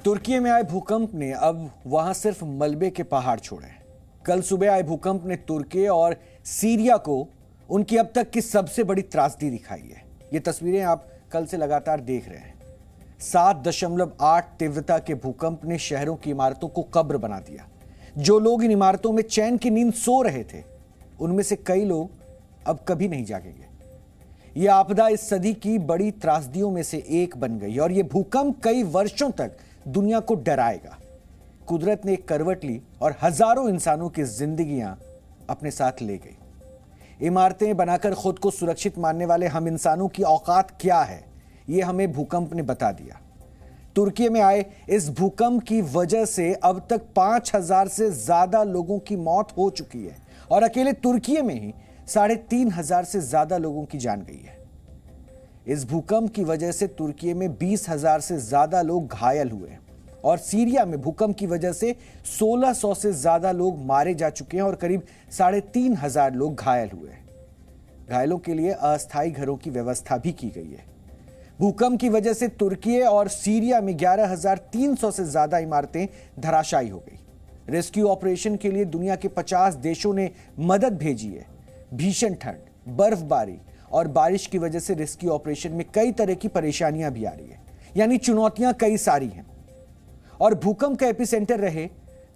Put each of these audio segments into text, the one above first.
तुर्की में आए भूकंप ने अब वहां सिर्फ मलबे के पहाड़ छोड़े। कल सुबह आए भूकंप ने तुर्की और सीरिया को उनकी अब तक की सबसे बड़ी त्रासदी दिखाई है। ये तस्वीरें आप कल से लगातार देख रहे हैं। 7.8 तीव्रता के भूकंप ने शहरों की इमारतों को कब्र बना दिया। जो लोग इन इमारतों में चैन की नींद सो रहे थे, उनमें से कई लोग अब कभी नहीं जागेंगे। यह आपदा इस सदी की बड़ी त्रासदियों में से एक बन गई और यह भूकंप कई वर्षों तक दुनिया को डराएगा। कुदरत ने एक करवट ली और हजारों इंसानों की जिंदगियां अपने साथ ले गई। इमारतें बनाकर खुद को सुरक्षित मानने वाले हम इंसानों की औकात क्या है, यह हमें भूकंप ने बता दिया। तुर्की में आए इस भूकंप की वजह से अब तक 5,000 से ज्यादा लोगों की मौत हो चुकी है और अकेले तुर्की में ही 3,500 से ज्यादा लोगों की जान गई है। इस भूकंप की वजह से तुर्की में 20,000 से ज्यादा लोग घायल हुए और सीरिया में भूकंप की वजह से 1,600 से ज्यादा लोग मारे जा चुके हैं और करीब 3,500 लोग घायल हुए। घायलों के लिए अस्थायी घरों की व्यवस्था भी की गई है। भूकंप की वजह से तुर्की और सीरिया में 11,300 से ज्यादा इमारतें धराशायी हो गई। रेस्क्यू ऑपरेशन के लिए दुनिया के 50 देशों ने मदद भेजी है। भीषण ठंड, बर्फबारी और बारिश की वजह से रेस्क्यू ऑपरेशन में कई तरह की परेशानियां भी आ रही है, यानी चुनौतियां कई सारी हैं। और भूकंप का एपिसेंटर रहे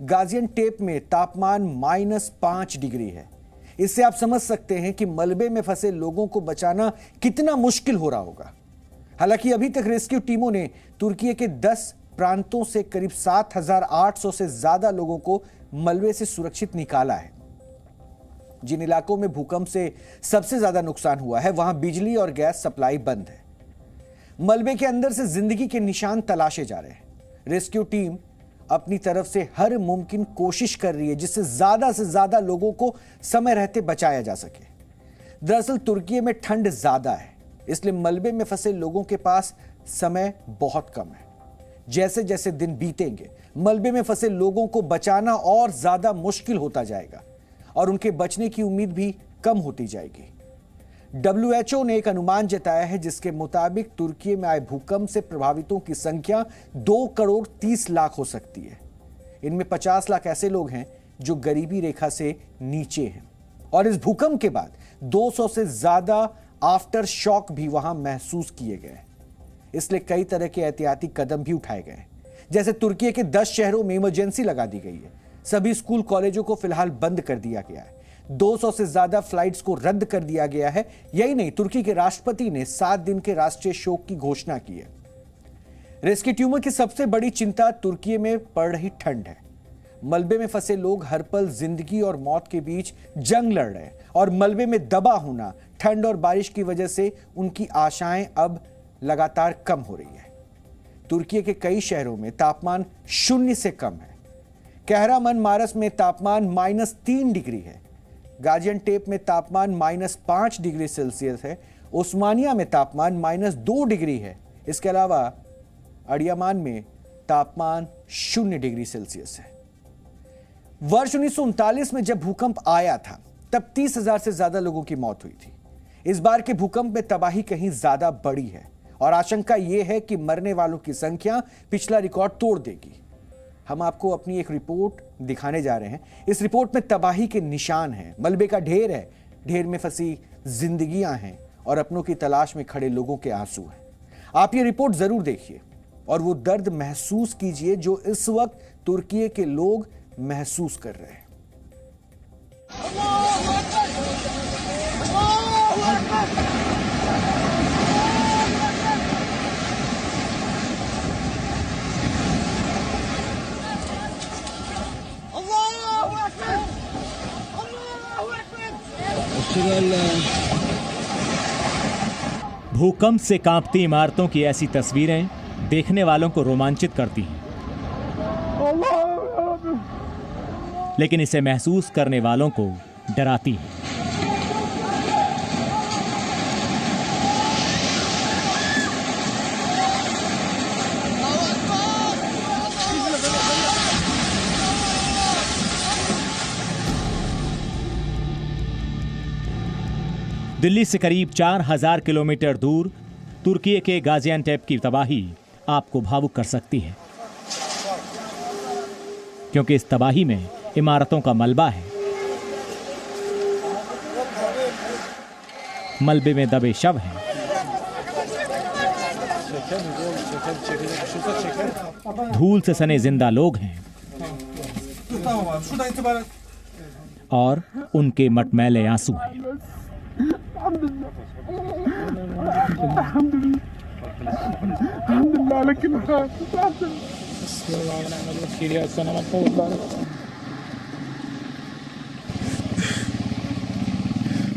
गाजियान्टेप में तापमान -5 डिग्री है। इससे आप समझ सकते हैं कि मलबे में फंसे लोगों को बचाना कितना मुश्किल हो रहा होगा। हालांकि अभी तक रेस्क्यू टीमों ने तुर्की के 10 प्रांतों से करीब 7,800 से ज्यादा लोगों को मलबे से सुरक्षित निकाला है। जिन इलाकों में भूकंप से सबसे ज्यादा नुकसान हुआ है, वहां बिजली और गैस सप्लाई बंद है। मलबे के अंदर से जिंदगी के निशान तलाशे जा रहे हैं। रेस्क्यू टीम अपनी तरफ से हर मुमकिन कोशिश कर रही है जिससे से ज्यादा लोगों को समय रहते बचाया जा सके। दरअसल तुर्की में ठंड ज्यादा है, इसलिए मलबे में फंसे लोगों के पास समय बहुत कम है। जैसे जैसे दिन बीतेंगे, मलबे में फंसे लोगों को बचाना और ज्यादा मुश्किल होता जाएगा और उनके बचने की उम्मीद भी कम होती जाएगी। WHO ने एक अनुमान जताया है जिसके मुताबिक तुर्की में आए भूकंप से प्रभावितों की संख्या 2,30,00,000 हो सकती है। इनमें 50 लाख ऐसे लोग हैं जो गरीबी रेखा से नीचे हैं और इस भूकंप के बाद 200 से ज्यादा आफ्टर शॉक भी वहां महसूस किए गए। इसलिए कई तरह के एहतियाती कदम भी उठाए गए, जैसे तुर्की के 10 शहरों में इमरजेंसी लगा दी गई है। सभी स्कूल कॉलेजों को फिलहाल बंद कर दिया गया है। 200 से ज्यादा फ्लाइट्स को रद्द कर दिया गया है। यही नहीं, तुर्की के राष्ट्रपति ने 7 दिन के राष्ट्रीय शोक की घोषणा की है। रेस्क्यू टीमों की सबसे बड़ी चिंता तुर्की में पड़ रही ठंड है। मलबे में फंसे लोग हर पल जिंदगी और मौत के बीच जंग लड़ रहे हैं और मलबे में दबा होना, ठंड और बारिश की वजह से उनकी आशाएं अब लगातार कम हो रही है। तुर्की के कई शहरों में तापमान 0 से कम है। कहरामन मारस में तापमान -3 डिग्री है। गाजियान्टेप में तापमान -5 डिग्री सेल्सियस है। उस्मानिया में तापमान -2 डिग्री है। इसके अलावा अडियामान में तापमान 0 डिग्री सेल्सियस है। वर्ष 1939 में जब भूकंप आया था, तब 30,000 से ज्यादा लोगों की मौत हुई थी। इस बार के भूकंप में तबाही कहीं ज्यादा बड़ी है और आशंका यह है कि मरने वालों की संख्या पिछला रिकॉर्ड तोड़ देगी। हम आपको अपनी एक रिपोर्ट दिखाने जा रहे हैं। इस रिपोर्ट में तबाही के निशान हैं, मलबे का ढेर है, ढेर में फंसी जिंदगियां हैं और अपनों की तलाश में खड़े लोगों के आंसू हैं। आप ये रिपोर्ट जरूर देखिए और वो दर्द महसूस कीजिए जो इस वक्त तुर्की के लोग महसूस कर रहे हैं। भूकंप से कांपती इमारतों की ऐसी तस्वीरें देखने वालों को रोमांचित करती हैं, लेकिन इसे महसूस करने वालों को डराती हैं। दिल्ली से करीब 4,000 किलोमीटर दूर तुर्की के गाजियान्टेप की तबाही आपको भावुक कर सकती है। क्योंकि इस तबाही में इमारतों का मलबा है। मलबे में दबे शव हैं। धूल से सने जिंदा लोग हैं और उनके मटमैले आंसू हैं।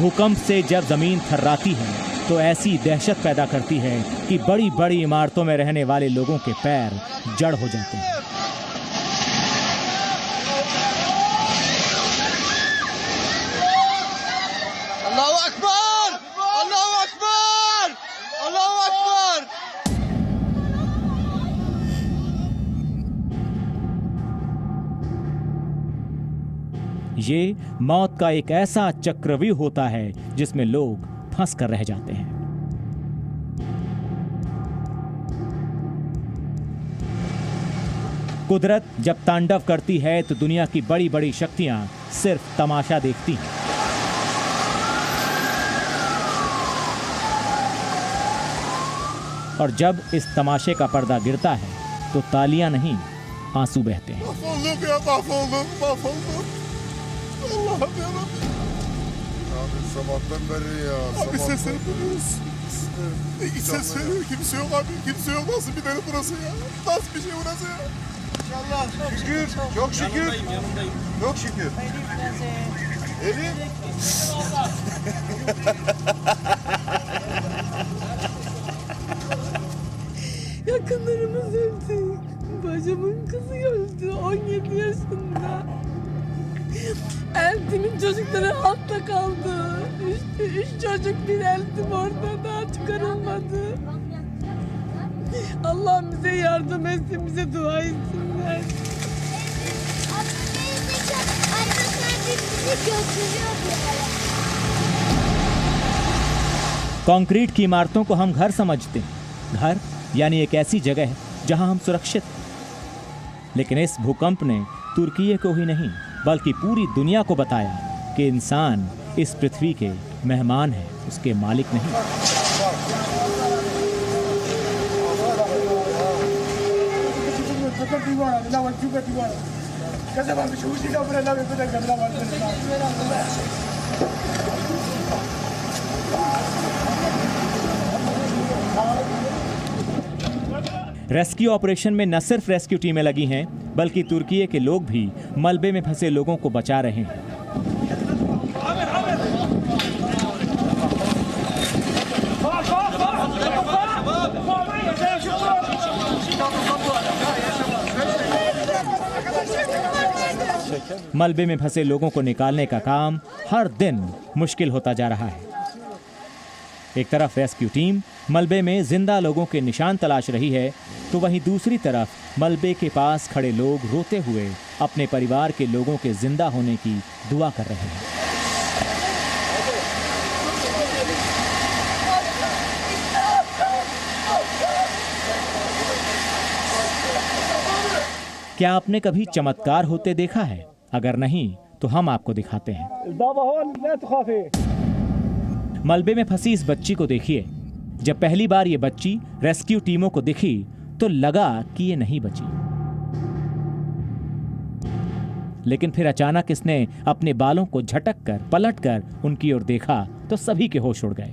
भूकंप से जब जमीन थर्राती है तो ऐसी दहशत पैदा करती है कि बड़ी बड़ी इमारतों में रहने वाले लोगों के पैर जड़ हो जाते हैं। अल्लाहू अकबर, अल्लाहू अकबर, अल्लाहू अकबर। ये मौत का एक ऐसा चक्रव्यूह होता है जिसमें लोग फंस कर रह जाते हैं। कुदरत जब तांडव करती है तो दुनिया की बड़ी बड़ी शक्तियां सिर्फ तमाशा देखती हैं। और जब इस तमाशे का पर्दा गिरता है तो तालियां नहीं, आंसू बहते हैं। Sabahtan beri ya. Abi ses veriyoruz. Ses veriyor. Kimse yok abi. Kimse yok. Nasıl bir deli burası ya? Nasıl bir şey burası ya? İnşallah. Şükür. Çok şükür. Yanındayım. Çok şükür. Elif. Yakınlarımız öldü. Bacımın kızı öldü 17 yaşında. Eltim'in çocukları altta kaldı. Üç çocuk bir eltim orada daha çıkarılmadı. Allah bize yardım etsin, bize dua etsinler. Concrete की इमारतों को हम घर समझते हैं। घर यानी एक ऐसी जगह है जहां हम सुरक्षित हैं। लेकिन इस भूकंप ने तुर्की को ही नहीं बल्कि पूरी दुनिया को बताया कि इंसान इस पृथ्वी के मेहमान है, उसके मालिक नहीं। रेस्क्यू ऑपरेशन में न सिर्फ रेस्क्यू टीमें लगी हैं बल्कि तुर्की के लोग भी मलबे में फंसे लोगों को बचा रहे हैं। मलबे में फंसे लोगों को निकालने का काम हर दिन मुश्किल होता जा रहा है। एक तरफ रेस्क्यू टीम मलबे में जिंदा लोगों के निशान तलाश रही है तो वहीं दूसरी तरफ मलबे के पास खड़े लोग रोते हुए अपने परिवार के लोगों के जिंदा होने की दुआ कर रहे हैं। क्या आपने कभी चमत्कार होते देखा है? अगर नहीं तो हम आपको दिखाते हैं। मलबे में फंसी इस बच्ची को देखिए। जब पहली बार ये बच्ची रेस्क्यू टीमों को दिखी तो लगा कि ये नहीं बची, लेकिन फिर अचानक इसने अपने बालों को झटक कर पलट कर उनकी ओर देखा तो सभी के होश उड़ गए।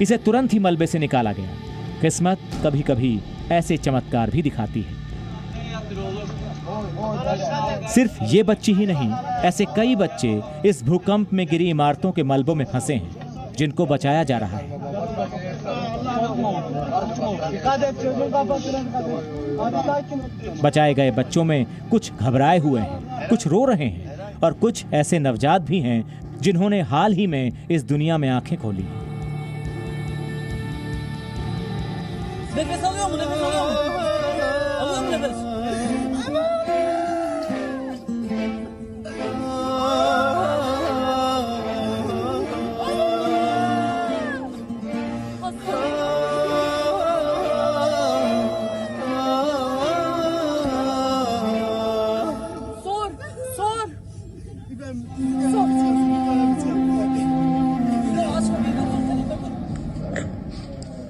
इसे तुरंत ही मलबे से निकाला गया। किस्मत कभी कभी ऐसे चमत्कार भी दिखाती है। सिर्फ ये बच्ची ही नहीं, ऐसे कई बच्चे इस भूकंप में गिरी इमारतों के मलबों में फंसे हैं जिनको बचाया जा रहा है। बचाए गए बच्चों में कुछ घबराए हुए हैं, कुछ रो रहे हैं और कुछ ऐसे नवजात भी हैं जिन्होंने हाल ही में इस दुनिया में आंखें खोली।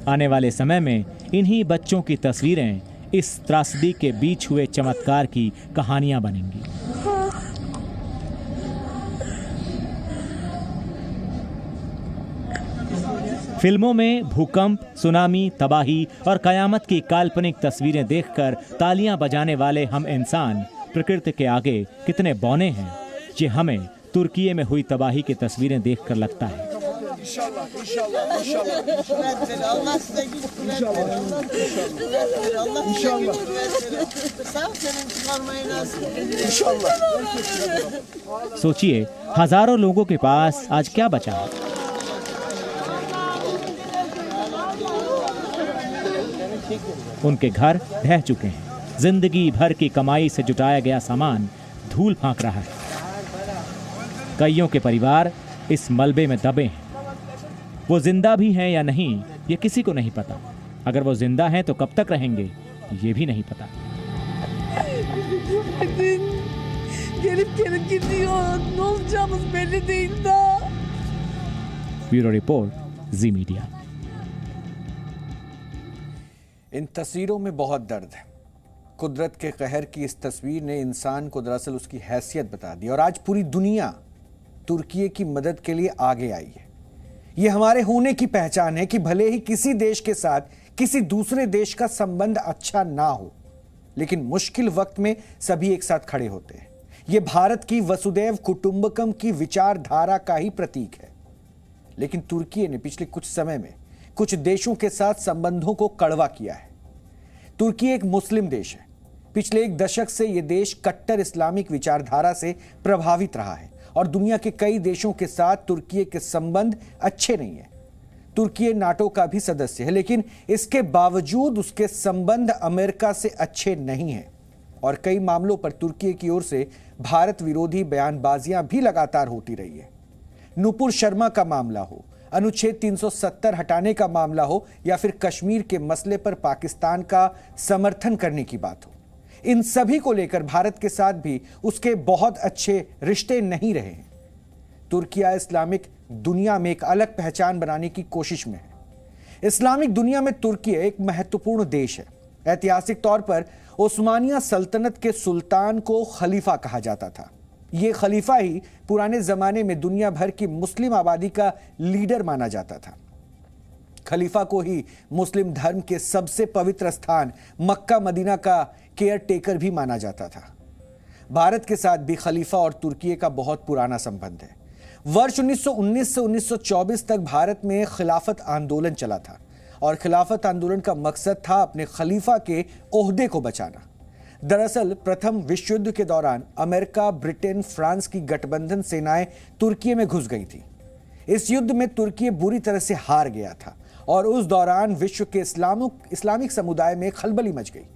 आने वाले समय में इन्हीं बच्चों की तस्वीरें इस त्रासदी के बीच हुए चमत्कार की कहानियां बनेंगी। फिल्मों में भूकंप, सुनामी, तबाही और कयामत की काल्पनिक तस्वीरें देखकर तालियां बजाने वाले हम इंसान प्रकृति के आगे कितने बौने हैं, ये हमें तुर्की में हुई तबाही की तस्वीरें देखकर लगता है। सोचिए, हजारों लोगों के पास आज क्या बचा है? उनके घर ढह चुके हैं, जिंदगी भर की कमाई से जुटाया गया सामान धूल फांक रहा है। कईयों के परिवार इस मलबे में दबे हैं। वो जिंदा भी हैं या नहीं, ये किसी को नहीं पता। अगर वो जिंदा हैं तो कब तक रहेंगे, ये भी नहीं पता। ब्यूरो रिपोर्ट, जी मीडिया। इन तस्वीरों में बहुत दर्द है। कुदरत के कहर की इस तस्वीर ने इंसान को दरअसल उसकी हैसियत बता दी और आज पूरी दुनिया तुर्की की मदद के लिए आगे आई है। यह हमारे होने की पहचान है कि भले ही किसी देश के साथ किसी दूसरे देश का संबंध अच्छा ना हो, लेकिन मुश्किल वक्त में सभी एक साथ खड़े होते हैं। यह भारत की वसुदैव कुटुंबकम की विचारधारा का ही प्रतीक है। लेकिन तुर्की ने पिछले कुछ समय में कुछ देशों के साथ संबंधों को कड़वा किया है। तुर्की एक मुस्लिम देश है। पिछले एक दशक से यह देश कट्टर इस्लामिक विचारधारा से प्रभावित रहा है और दुनिया के कई देशों के साथ तुर्की के संबंध अच्छे नहीं है। तुर्की नाटो का भी सदस्य है, लेकिन इसके बावजूद उसके संबंध अमेरिका से अच्छे नहीं हैं और कई मामलों पर तुर्की की ओर से भारत विरोधी बयानबाजियां भी लगातार होती रही है। नुपुर शर्मा का मामला हो, अनुच्छेद 370 हटाने का मामला हो या फिर कश्मीर के मसले पर पाकिस्तान का समर्थन करने की बात हो, इन सभी को लेकर भारत के साथ भी उसके बहुत अच्छे रिश्ते नहीं रहे हैं। तुर्की इस्लामिक दुनिया में एक अलग पहचान बनाने की कोशिश में है। इस्लामिक दुनिया में तुर्की एक महत्वपूर्ण देश है। ऐतिहासिक तौर पर उस्मानिया सल्तनत के सुल्तान को खलीफा कहा जाता था। यह खलीफा ही पुराने जमाने में दुनिया भर की मुस्लिम आबादी का लीडर माना जाता था। खलीफा को ही मुस्लिम धर्म के सबसे पवित्र स्थान मक्का मदीना का केयर टेकर भी माना जाता था। भारत के साथ भी खलीफा और तुर्की का बहुत पुराना संबंध है। वर्ष 1919 से 1924 तक भारत में खिलाफत आंदोलन चला था और खिलाफत आंदोलन का मकसद था अपने खलीफा के ओहदे को बचाना। दरअसल प्रथम विश्व युद्ध के दौरान अमेरिका, ब्रिटेन, फ्रांस की गठबंधन सेनाएं तुर्की में घुस गई थी। इस युद्ध में तुर्की बुरी तरह से हार गया था और उस दौरान विश्व के इस्लामिक समुदाय में खलबली मच गई।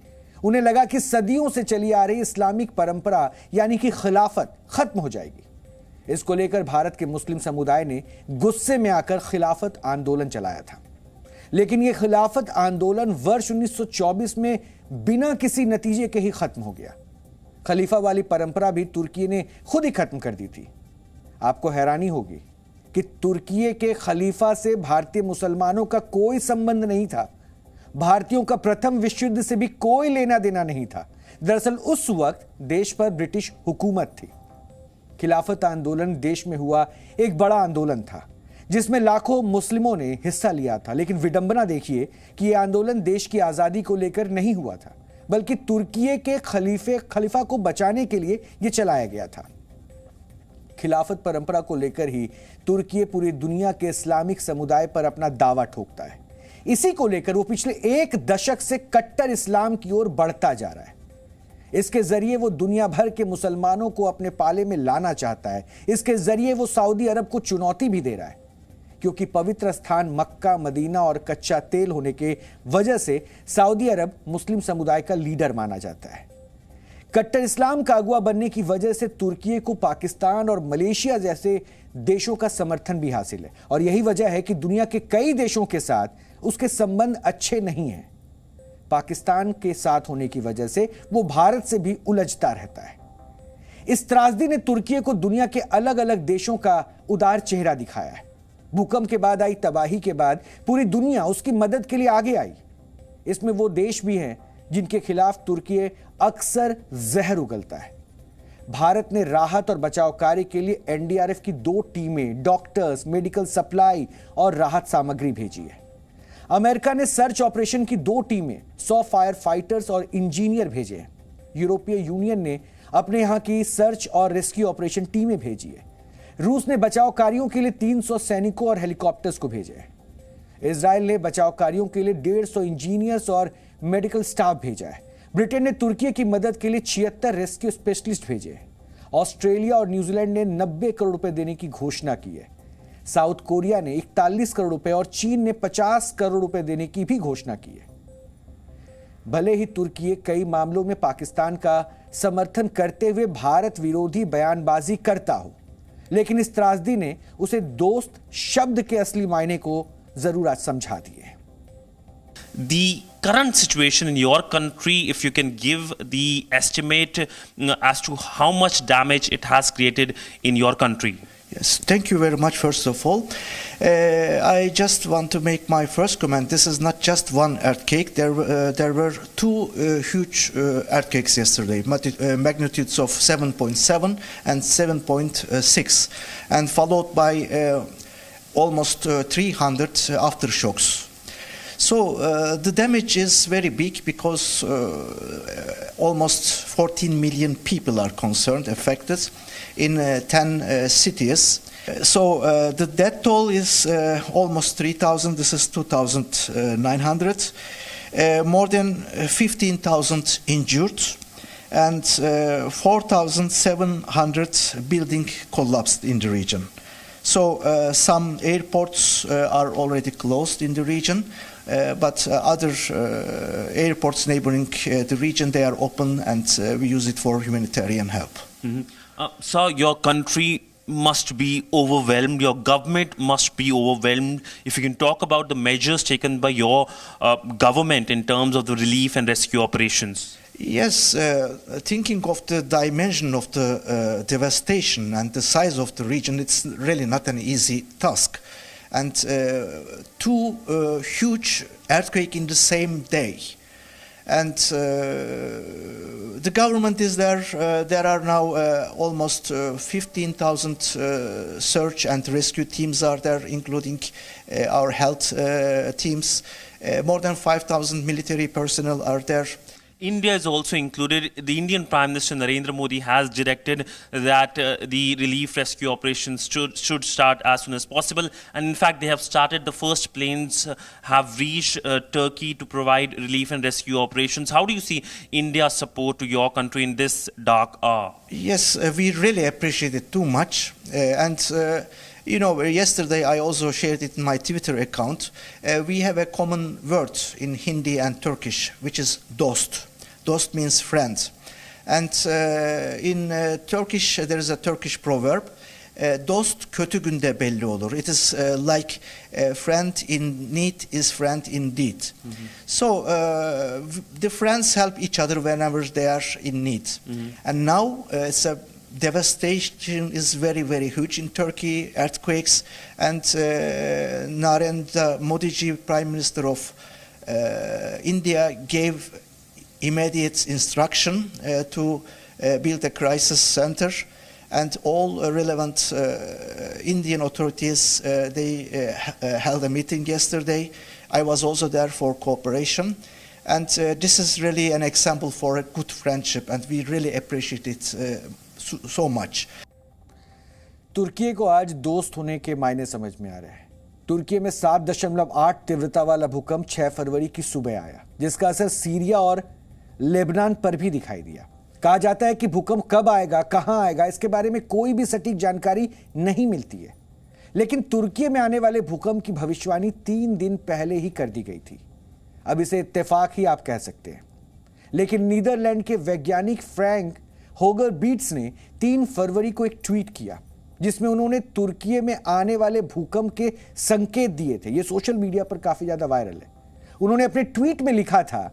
उन्हें लगा कि सदियों से चली आ रही इस्लामिक परंपरा यानी कि खिलाफत खत्म हो जाएगी। इसको लेकर भारत के मुस्लिम समुदाय ने गुस्से में आकर खिलाफत आंदोलन चलाया था। लेकिन यह खिलाफत आंदोलन वर्ष 1924 में बिना किसी नतीजे के ही खत्म हो गया। खलीफा वाली परंपरा भी तुर्की ने खुद ही खत्म कर दी थी। आपको हैरानी होगी कि तुर्की के खलीफा से भारतीय मुसलमानों का कोई संबंध नहीं था। भारतीयों का प्रथम विश्व युद्ध से भी कोई लेना देना नहीं था। दरअसल उस वक्त देश पर ब्रिटिश हुकूमत थी। खिलाफत आंदोलन देश में हुआ एक बड़ा आंदोलन था जिसमें लाखों मुस्लिमों ने हिस्सा लिया था। लेकिन विडंबना देखिए कि यह आंदोलन देश की आजादी को लेकर नहीं हुआ था, बल्कि तुर्की के खलीफा को बचाने के लिए यह चलाया गया था। खिलाफत परंपरा को लेकर ही तुर्की पूरी दुनिया के इस्लामिक समुदाय पर अपना दावा ठोकता है। इसी को लेकर वो पिछले 1 दशक से कट्टर इस्लाम की ओर बढ़ता जा रहा है। इसके जरिए वो दुनिया भर के मुसलमानों को अपने पाले में लाना चाहता है। इसके जरिए वो सऊदी अरब को चुनौती भी दे रहा है, क्योंकि पवित्र स्थान मक्का, मदीना और कच्चा तेल होने के वजह से सऊदी अरब मुस्लिम समुदाय का लीडर माना जाता है। कट्टर इस्लाम का अगुवा बनने की वजह से तुर्की को पाकिस्तान और मलेशिया जैसे देशों का समर्थन भी हासिल है, और यही वजह है कि दुनिया के कई देशों के साथ उसके संबंध अच्छे नहीं हैं। पाकिस्तान के साथ होने की वजह से वो भारत से भी उलझता रहता है। इस त्रासदी ने तुर्की को दुनिया के अलग अलग देशों का उदार चेहरा दिखाया है। भूकंप के बाद आई तबाही के बाद पूरी दुनिया उसकी मदद के लिए आगे आई। इसमें वो देश भी हैं जिनके खिलाफ तुर्की अक्सर जहर उगलता है। भारत ने राहत और बचाव कार्य के लिए एनडीआरएफ की 2 टीमें, डॉक्टर्स, मेडिकल सप्लाई और राहत सामग्री भेजी है। अमेरिका ने सर्च ऑपरेशन की 2 टीमें, 100 फायर फाइटर्स और इंजीनियर भेजे हैं। यूरोपीय यूनियन ने अपने यहां की सर्च और रेस्क्यू ऑपरेशन टीमें भेजी है। रूस ने बचाव कार्यों के लिए 300 सैनिकों और हेलीकॉप्टर्स को भेजे हैं। इजराइल ने बचाव कार्यों के लिए 150 इंजीनियर्स और मेडिकल स्टाफ भेजा है। ब्रिटेन ने तुर्की की मदद के लिए 76 रेस्क्यू स्पेशलिस्ट भेजे हैं। ऑस्ट्रेलिया और न्यूजीलैंड ने 90 करोड़ रुपए देने की घोषणा की है। साउथ कोरिया ने 41 करोड़ रुपए और चीन ने 50 करोड़ रुपए देने की भी घोषणा की है। भले ही तुर्की कई मामलों में पाकिस्तान का समर्थन करते हुए भारत विरोधी बयानबाजी करता हो, लेकिन इस त्रासदी ने उसे दोस्त शब्द के असली मायने को जरूर आज समझा दिए। The current situation in your country, if you can give the estimate as to how much damage it has created in your country. Yes, thank you very much. First of all, I just want to make my first comment. This is not just one earthquake. There were 2 huge earthquakes yesterday, magnitudes of 7.7 and 7.6, and followed by almost 300 aftershocks. So the damage is very big because almost 14 million people are concerned, affected in 10 cities. So the death toll is almost 3,000. This is 2,900. More than 15,000 injured, and 4,700 buildings collapsed in the region. So some airports are already closed in the region. But other airports neighboring the region, they are open, and we use it for humanitarian help. So your country must be overwhelmed, your government must be overwhelmed. If you can talk about the measures taken by your government in terms of the relief and rescue operations. Yes, thinking of the dimension of the devastation and the size of the region, it's really not an easy task. And 2 huge earthquakes in the same day. And the government is there. There are now almost 15,000 search and rescue teams are there, including our health teams. More than 5,000 military personnel are there. India is also included. The Indian Prime Minister Narendra Modi has directed that the relief rescue operations should start as soon as possible. And in fact, they have started. The first planes have reached Turkey to provide relief and rescue operations. How do you see India's support to your country in this dark hour? Yes, we really appreciate it too much. You know, yesterday I also shared it in my Twitter account. We have a common word in Hindi and Turkish, which is dost. Dost means friend. And in Turkish, there is a Turkish proverb, dost kötü günde belli olur. It is like friend in need is friend indeed. Mm-hmm. So the friends help each other whenever they are in need. Mm-hmm. And now it's a devastation is very, very huge in Turkey, earthquakes, and Narendra Modi ji, Prime Minister of India, gave immediate instruction to build a crisis center, and all relevant Indian authorities, they held a meeting yesterday. I was also there for cooperation. And this is really an example for a good friendship, and we really appreciate it so much. तुर्की को आज दोस्त होने के मायने समझ में आ रहे हैं। तुर्की में 7.8 तीव्रता वाला भूकंप 6 फरवरी की सुबह आया, जिसका असर सीरिया और लेबनान पर भी दिखाई दिया। कहा जाता है कि भूकंप कब आएगा, कहां आएगा, इसके बारे में कोई भी सटीक जानकारी नहीं मिलती है। लेकिन तुर्की में आने वाले भूकंप की भविष्यवाणी 3 दिन पहले ही कर दी गई थी। अब इसे इत्तेफाक ही आप कह सकते हैं। लेकिन नीदरलैंड के वैज्ञानिक फ्रैंक होगर बीट्स ने 3 फरवरी को एक ट्वीट किया, जिसमें उन्होंने तुर्की में आने वाले भूकंप के संकेत दिए थे। यह सोशल मीडिया पर काफी ज्यादा वायरल है। उन्होंने अपने ट्वीट में लिखा था,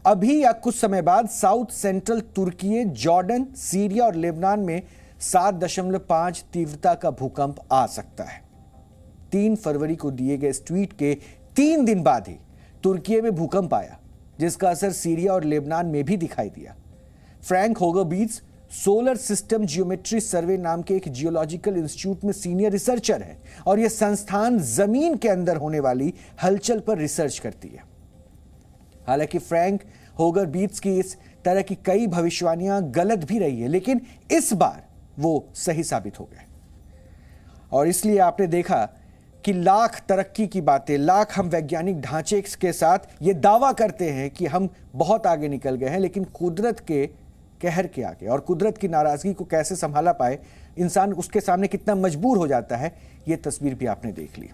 अभी या कुछ समय बाद साउथ सेंट्रल तुर्की, जॉर्डन, सीरिया और लेबनान में 7.5 तीव्रता का भूकंप आ सकता है। 3 फरवरी को दिए गए इस ट्वीट के 3 दिन बाद ही तुर्की में भूकंप आया, जिसका असर सीरिया और लेबनान में भी दिखाई दिया। Frank Hoogerbeets solar system geometry survey नाम के एक जियोलॉजिकल इंस्टीट्यूट में सीनियर रिसर्चर है और यह संस्थान जमीन के अंदर होने वाली हलचल पर रिसर्च करती है। हालांकि फ्रैंक होगर बीट्स की इस तरह की कई भविष्यवाणियां गलत भी रही है, लेकिन इस बार वो सही साबित हो गए। और इसलिए आपने देखा कि लाख तरक्की की बातें, लाख हम वैज्ञानिक ढांचे के साथ ये दावा करते हैं कि हम बहुत आगे निकल गए हैं, लेकिन कुदरत के कहर के आगे और कुदरत की नाराजगी को कैसे संभाला पाए, इंसान उसके सामने कितना मजबूर हो जाता है, ये तस्वीर भी आपने देख ली।